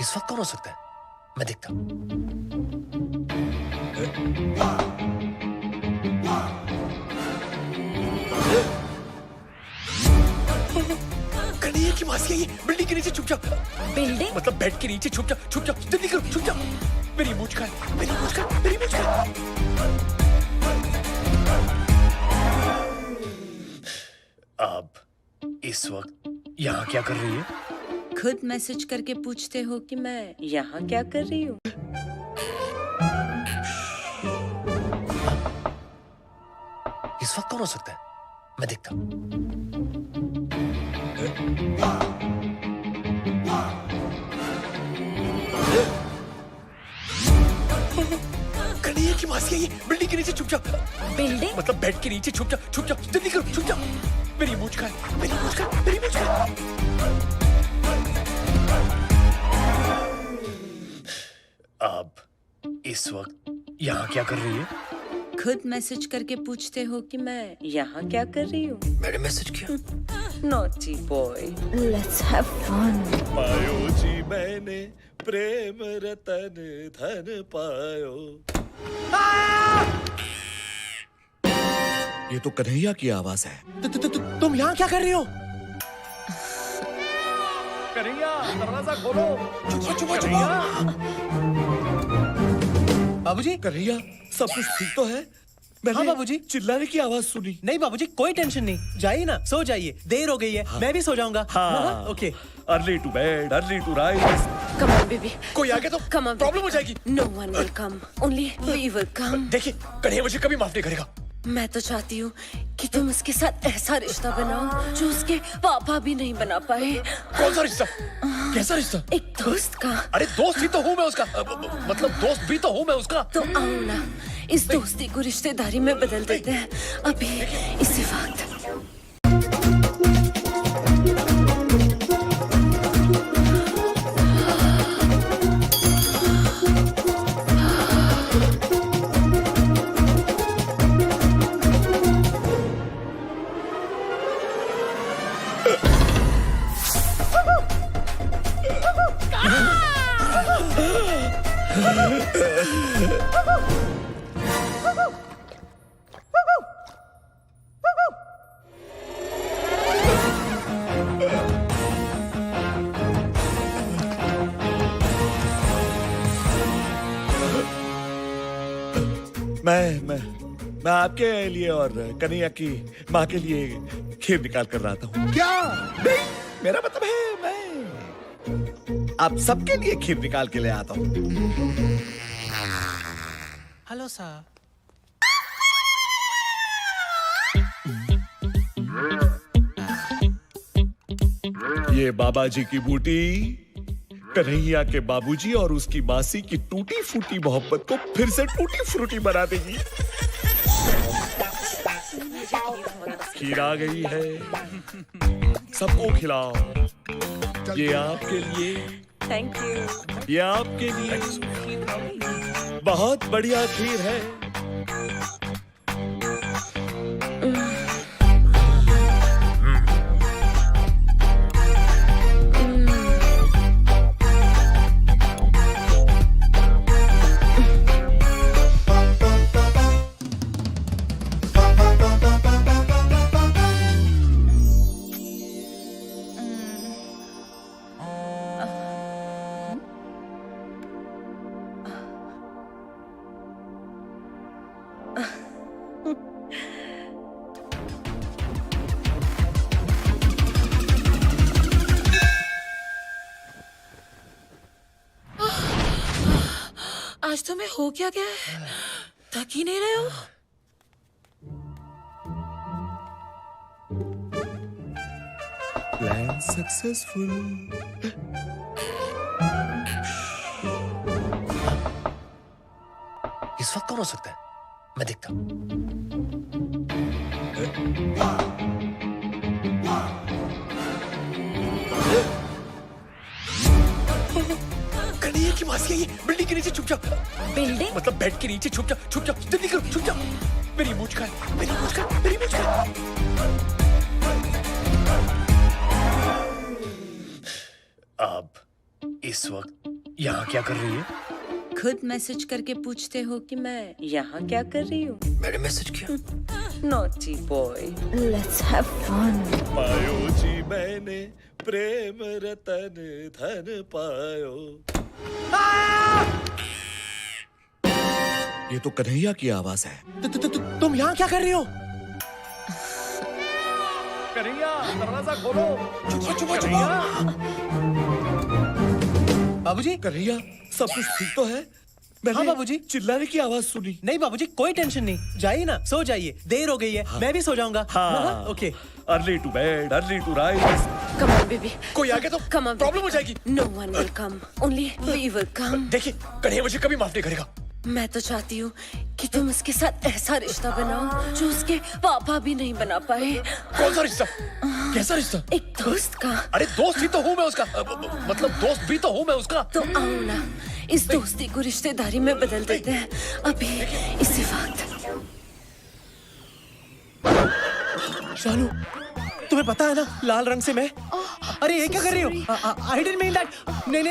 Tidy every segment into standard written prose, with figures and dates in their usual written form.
इस वक्त कौन हो सकता है? मैं देखता हूं। कन्हैया की मासी है ये। बिल्डिंग के नीचे छुप जा। बिल्डिंग? मतलब बेड के नीचे छुप जा, छुप जा, जल्दी करो, छुप जा। मेरी मूंछ का है, मेरी मूंछ का, मेरी मूंछ का। अब इस वक्त यहाँ क्या कर रही है? खुद मैसेज करके पूछते हो कि मैं यहाँ क्या कर रही हूँ। इस वक्त कौन हो सकता है? मैं देखता हूं। कन्हैया की मासी है ये। बिल्डिंग के नीचे छुप जा। बिल्डिंग? मतलब बेड के नीचे छुप जा, छुप जा, जल्दी करो, छुप जा। मेरी मूंछ का है, मेरी मूंछ का, मेरी मूंछ का। अब इस वक्त यहाँ क्या कर रही है? खुद मैसेज करके पूछते हो कि मैं यहाँ क्या कर रही हूँ। मैंने मैसेज किया। Naughty boy. Let's have fun. पायो जी मैंने प्रेम रतन धन पायो। ये तो कन्हैया की आवाज है। तुम यहाँ क्या कर रही हो? कन्हैया दरवाजा खोलो। छुपो, छुपो, छुपो। बाबूजी, कन्हैया सब कुछ ठीक तो है? मैंने हाँ बाबूजी। चिल्लाने की आवाज सुनी। नहीं बाबूजी, कोई टेंशन नहीं। जाइए ना, सो जाइए, देर हो गई है। मैं भी सो जाऊंगा। हाँ okay. Early to bed early to rise. Come on, baby. कोई आ गया तो Come on, प्रॉब्लम baby. हो जाएगी। No one will come. Only we will come. देखिए, कन्हैया मुझे कभी माफ नहीं करेगा। मैं तो चाहती हूँ कि तुम उसके साथ ऐसा रिश्ता बनाओ जो उसके पापा भी नहीं बना पाए। कौन सा रिश्ता? कैसा रिश्ता? एक दोस्त का। अरे दोस्त ही तो हूँ मैं उसका। मतलब दोस्त भी तो हूँ मैं उसका। तो आओ ना, इस दोस्ती को रिश्तेदारी में बदल देते हैं अभी इसी वक्त। मैं आपके लिए और कन्हैया की माँ के लिए खीर निकाल कर रहा था। क्या? नहीं, मेरा मतलब है मैं आप सबके लिए खीर निकाल के ले आता हूँ। Hello sir. ये बाबा जी की बूटी कन्हैया के बाबूजी और उसकी मासी की टूटी फूटी मोहब्बत को फिर से टूटी फ्रूटी बना देगी। खीर आ गई है, सबको खिलाओ। ये आपके लिए, थैंक यू। ये आपके लिए बहुत बढ़िया खीर है। आज तुम्हें हो क्या गया है? थक ही नहीं रहे हो? Plan successful. इस वक्त कौन हो सकता है? मैं देखता हूं। कन्हैया की मासी है ये। बिल्डिंग के नीचे छुप जा। बिल्डिंग? मतलब बेड के नीचे छुप जा, छुप जा, जल्दी करो, छुप जा। मेरी मूंछ का है, मेरी मूंछ का, मेरी मूंछ का। अब इस वक्त यहाँ क्या कर रही है? खुद मैसेज करके पूछते हो कि मैं यहाँ क्या कर रही हूँ? मैंने मैसेज किया। Naughty boy. Let's have fun. पायो जी मैंने प्रेम रतन धन पायो। ये तो कन्हैया की आवाज है। तुम यहाँ क्या कर रही हो? कन्हैया दरवाजा खोलो। चुप। बाबूजी। कन्हैया सब कुछ ठीक तो है? मैंने हाँ बाबूजी। चिल्लाने की आवाज सुनी। नहीं बाबूजी, कोई टेंशन नहीं, जाइए ना, सो जाइए, देर हो गई है। मैं भी सो जाऊंगा। हाँ okay. Early to bed early to rise. Come on, baby. कोई आ गया तो Come on, प्रॉब्लम baby. हो जाएगी। No one will come. Only we will come. देखिए, कन्हैया मुझे कभी माफ नहीं करेगा। मैं तो चाहती हूँ कि तुम उसके साथ ऐसा रिश्ता बनाओ जो उसके पापा भी नहीं बना पाए। कौन सा रिश्ता? कैसा रिश्ता? एक दोस्त का। अरे दोस्त ही तो हूँ मैं उसका, मतलब दोस्त भी तो हूँ मैं उसका। तो आओ ना, इस दोस्ती को रिश्तेदारी में बदल देते हैं अभी इसी वक्त। शालू, तुम्हें पता है ना लाल रंग से मैं। अरे ये क्या कर रही हो? I didn't mean that. नहीं।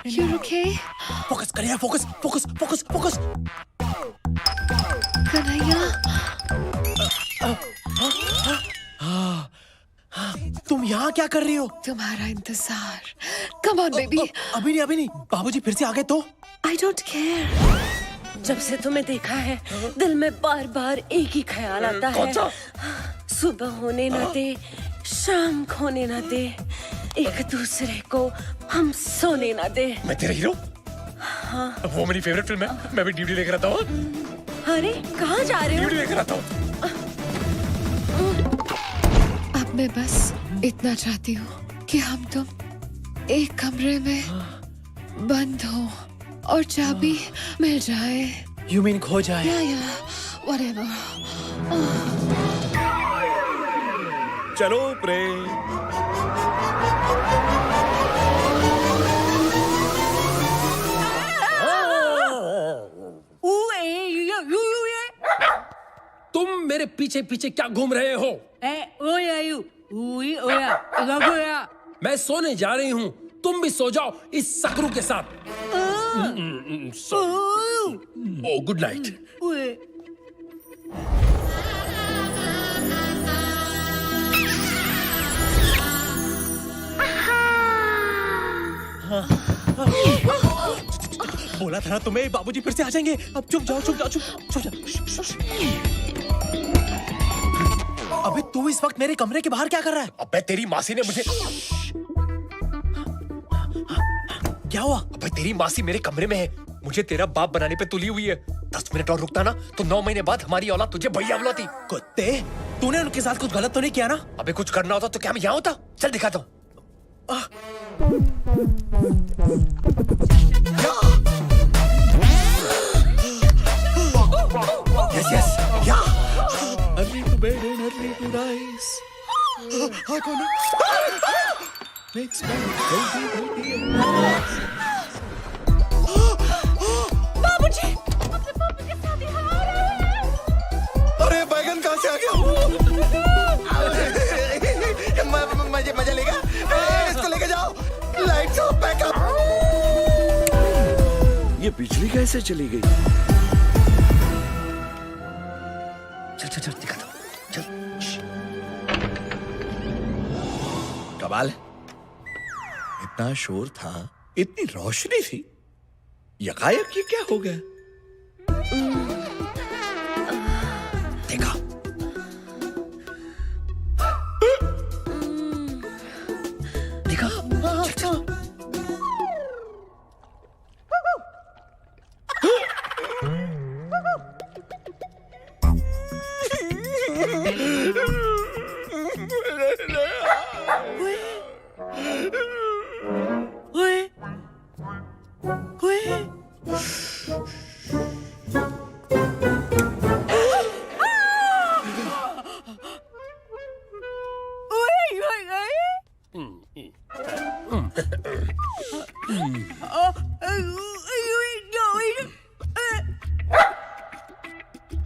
You're okay? फोकस करिए, फोकस। कन्हैया, तुम यहाँ क्या कर रही हो? तुम्हारा इंतजार। Come on, baby. अभी नहीं। बाबूजी फिर से आ गए तो? I don't care. जब से तुम्हें देखा है, दिल में बार बार एक ही ख्याल आता है। कौन सा? सुबह होने न दे, शाम खोने न दे, एक दूसरे को हम सोने न दे। मैं तेरा हीरो? हाँ। वो मेरी फेवरेट फिल्म है, मैं भी ड्यूटी लेकर आता हूँ। अरे कहाँ जा रहे हो? ड्यूटी लेकर आता हूँ। अब मैं बस इतना चाहती हूँ कि हम तुम एक कमरे में बंद हो और चाबी मिल जाए। You mean खो जाए? या whatever. चलो प्रेम। तुम मेरे पीछे पीछे क्या घूम रहे हो? मैं सोने जा रही हूँ, तुम भी सो जाओ इस सकरू के साथ। ओ गुड नाइट। बोला था ना तुम्हें, बाबूजी फिर से आ जाएंगे। अब चुप जाओ। अबे तू इस वक्त मेरे कमरे के बाहर क्या कर रहा है? अबे तेरी मासी ने मुझे। क्या हुआ? अबे तेरी मासी मेरे कमरे में है, मुझे तेरा बाप बनाने पे तुली हुई है। 10 मिनट और रुकता ना तो 9 महीने बाद हमारी औलाद तुझे भैया बुलाती। कुत्ते, तूने उनके साथ कुछ गलत तो नहीं किया ना? अबे कुछ करना होता तो क्या मैं यहाँ होता? चल दिखाता हूँ। Yes. Early to bed and early to rise. हाँ कौन है? Next man, जल्दी। बाबूजी, अपने पापा के साथ यहाँ आ रहे हैं। अरे बैगन कहाँ से आ गया? मजा लेगा? इसको लेके जाओ। Lights off, backup. ये बिजली कैसे चली गई? चल दिखा दो। चल। कमाल है, इतना शोर था, इतनी रोशनी थी, यकायक ये क्या हो गया? देखा? चल।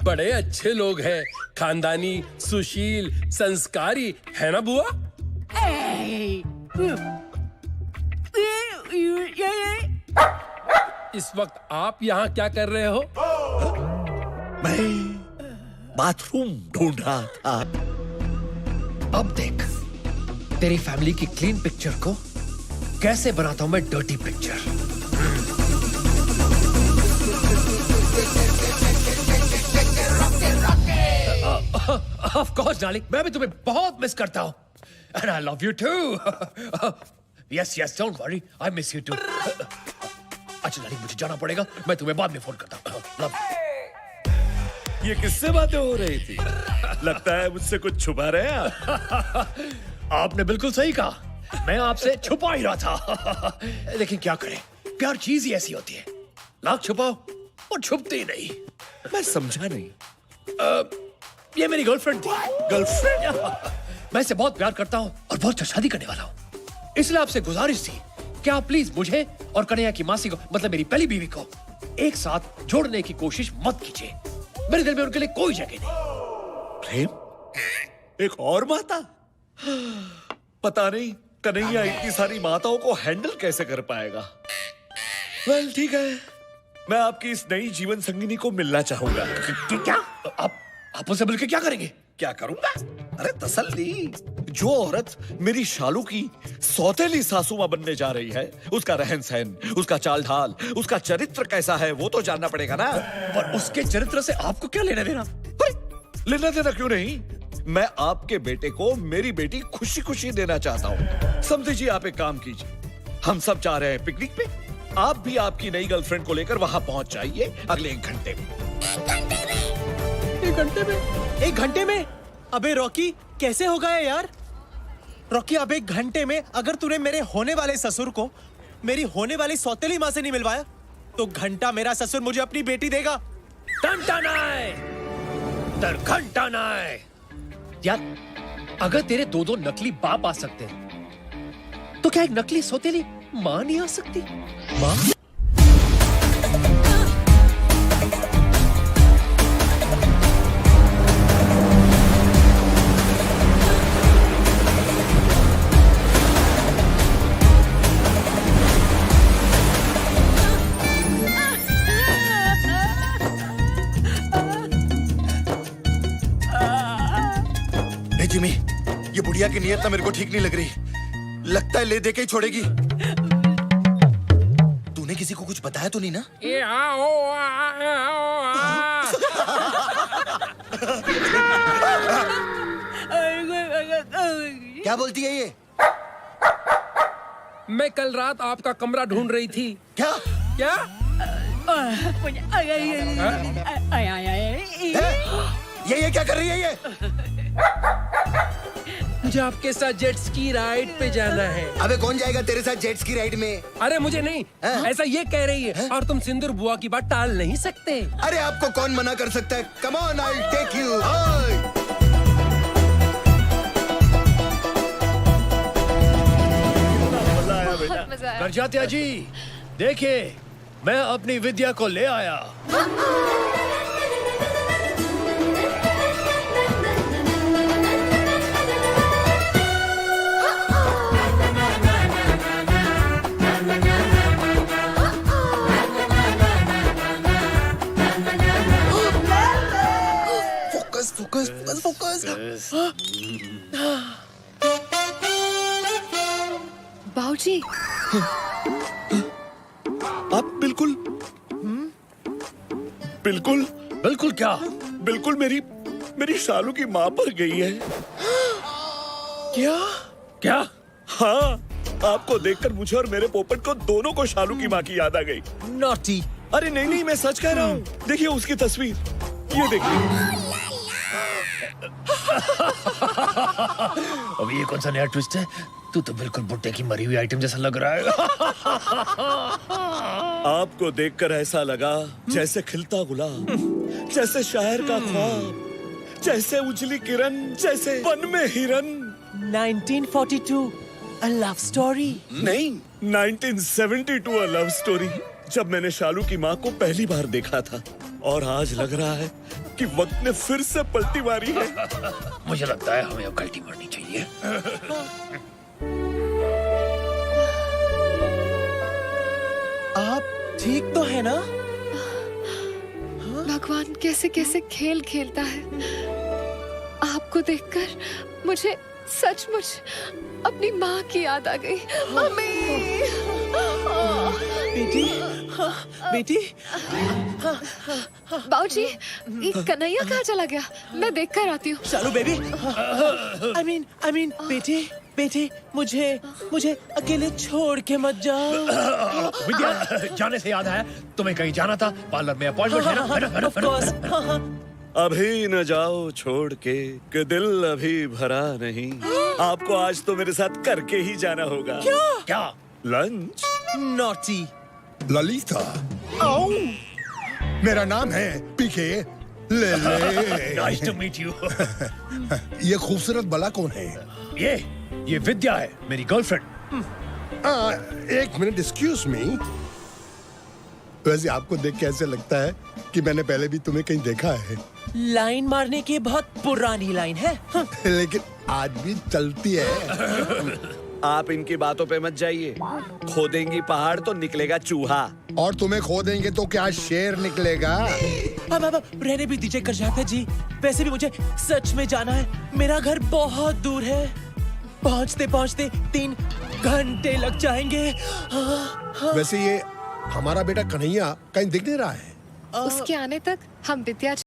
बड़े अच्छे लोग हैं, खानदानी, सुशील, संस्कारी, है ना बुआ? इस वक्त आप यहाँ क्या कर रहे हो? मैं बाथरूम ढूंढ रहा था। अब देख तेरी फैमिली की क्लीन पिक्चर को कैसे बनाता हूं मैं dirty picture. Of course darling, मैं भी तुम्हें बहुत मिस करता हूं। And I love you too. Yes yes, don't worry, I miss you too. अच्छा डार्लिंग, मुझे जाना पड़ेगा, मैं तुम्हें बाद में फोन करता हूं। लव। ये किससे बातें हो रही थी? लगता है मुझसे कुछ छुपा रहे हैं आप। आपने बिल्कुल सही कहा, मैं आपसे छुपा ही रहा था। लेकिन क्या करें, प्यार चीज ही ऐसी होती है, लाख छुपाओ और छुपती ही नहीं। मैं समझा नहीं। ये मेरी गर्लफ्रेंड थी। गर्लफ्रेंड? मैं इससे बहुत प्यार करता हूँ और बहुत जल्द शादी करने वाला हूँ। इसलिए आपसे गुजारिश थी कि आप प्लीज मुझे और कन्हैया की मासी को, मतलब मेरी पहली बीवी को, एक साथ जोड़ने की कोशिश मत कीजिए। मेरे दिल में उनके लिए कोई जगह नहीं। प्रेम? एक और माता? पता नहीं कन्हैया इतनी सारी माताओं को हैंडल कैसे कर पाएगा। वेल ठीक है, मैं आपकी इस नई जीवन संगिनी को मिलना चाहूंगा। क्या आप उनसे मिलकर क्या करेंगे? क्या करूंगा? अरे तसल्ली। जो औरत मेरी शालू की सौतेली सासू मां बनने जा रही है, उसका रहन सहन, उसका चाल ढाल, उसका चरित्र कैसा है वो तो जानना पड़ेगा ना। और उसके चरित्र से आपको क्या लेना देना? लेना देना क्यों नहीं? मैं आपके बेटे को मेरी बेटी खुशी खुशी देना चाहता हूँ। समझिए, आप एक काम कीजिए, हम सब जा रहे हैं पिकनिक पे, आप भी आपकी नई गर्लफ्रेंड को लेकर वहां पहुंच जाइए अगले 1 घंटे में। 1 घंटे में? 1 घंटे में? अबे रॉकी, कैसे होगा ये यार? रॉकी, अब 1 घंटे में अगर तूने मेरे होने वाले ससुर को मेरी होने वाली सौतेली माँ से नहीं मिलवाया तो घंटा मेरा ससुर मुझे अपनी बेटी देगा। घंटा नाय। यार, अगर तेरे 2 नकली बाप आ सकते हैं तो क्या एक नकली सौतेली माँ नहीं आ सकती? माँ? जिमी, ये बुढ़िया की नीयत ना मेरे को ठीक नहीं लग रही। लगता है ले दे के ही छोड़ेगी। तूने किसी को कुछ बताया तो नहीं ना? क्या बोलती है ये? मैं कल रात आपका कमरा ढूंढ रही थी। क्या? क्या? ये क्या कर रही है ये? मुझे आपके साथ जेट स्की राइड पे जाना है। अबे कौन जाएगा तेरे साथ जेट स्की राइड में? अरे मुझे नहीं, ऐसा ये कह रही है। और तुम सिंदूर बुआ की बात टाल नहीं सकते। अरे आपको कौन मना कर सकता है? Come on, I will take you. Karjatya ji, देखिए मैं अपनी विद्या को ले आया। Focus focus focus focus. बाऊजी, आप बिल्कुल बिल्कुल बिल्कुल क्या? बिल्कुल मेरी शालू की माँ पर गई है। क्या? हाँ, आपको देखकर मुझे और मेरे पोपट को दोनों को शालू की माँ की याद आ गई। नॉटी। अरे नहीं, मैं सच कह रहा हूँ। देखिए उसकी तस्वीर, ये देखिए। अब ये कौन सा नया ट्विस्ट है? तू तो बिल्कुल बुड्ढे की मरी हुई आइटम जैसा लग रहा है। आपको देखकर ऐसा लगा जैसे खिलता गुलाब, जैसे शायर का ख्वाब, जैसे उजली किरण, जैसे वन में हिरन। 1942, a love story। नहीं, 1972 a love story। जब मैंने शालू की माँ को पहली बार देखा था, और आज लग रहा है कि वक्त ने फिर से पलटी मारी है। मुझे लगता है हमें अब गलती मारनी चाहिए। आप ठीक तो है ना? भगवान कैसे कैसे खेल खेलता है। आपको देखकर मुझे सचमुच अपनी माँ की याद आ गई। मम्मी। बेटी, हाँ, बेटी, बाबूजी, ये कन्हैया कहाँ चला गया? मैं देख कर आती हूँ। चालू बेबी। I mean, बेटी, मुझे अकेले छोड़ के मत जाओ। विद्या, जाने से याद आया, तुम्हें कहीं जाना था, पार्लर में अपॉइंटमेंट है ना? है ना? Of course, हाँ। अभी न जाओ छोड़ के कि दिल अभी भरा नहीं। आपको आज तो मेरे साथ करके ही जाना होगा। क्या? लंच। Naughty. ललिता, मेरा नाम है पीके ले ले। Nice to meet you. ये खूबसूरत बला कौन है? ये विद्या है, मेरी गर्लफ्रेंड। एक मिनट, एक्सक्यूज मी। वैसे आपको देख के ऐसे लगता है कि मैंने पहले भी तुम्हें कहीं देखा है। लाइन मारने की बहुत पुरानी लाइन है। हाँ। लेकिन आज भी चलती है। आप इनकी बातों पे मत जाइए। खोदेंगी पहाड़ तो निकलेगा चूहा। और तुम्हें खो देंगे तो क्या शेर निकलेगा? अब रहने भी दीजिए करजाका जी। वैसे भी मुझे सच में जाना है। मेरा घर बहुत दूर है। पहुंचते पहुंचते 3 घंटे लग जाएंगे। वैसे ये हमारा बेटा कन्हैया कहीं दिख नहीं रहा है। उसके आने तक हम विद्या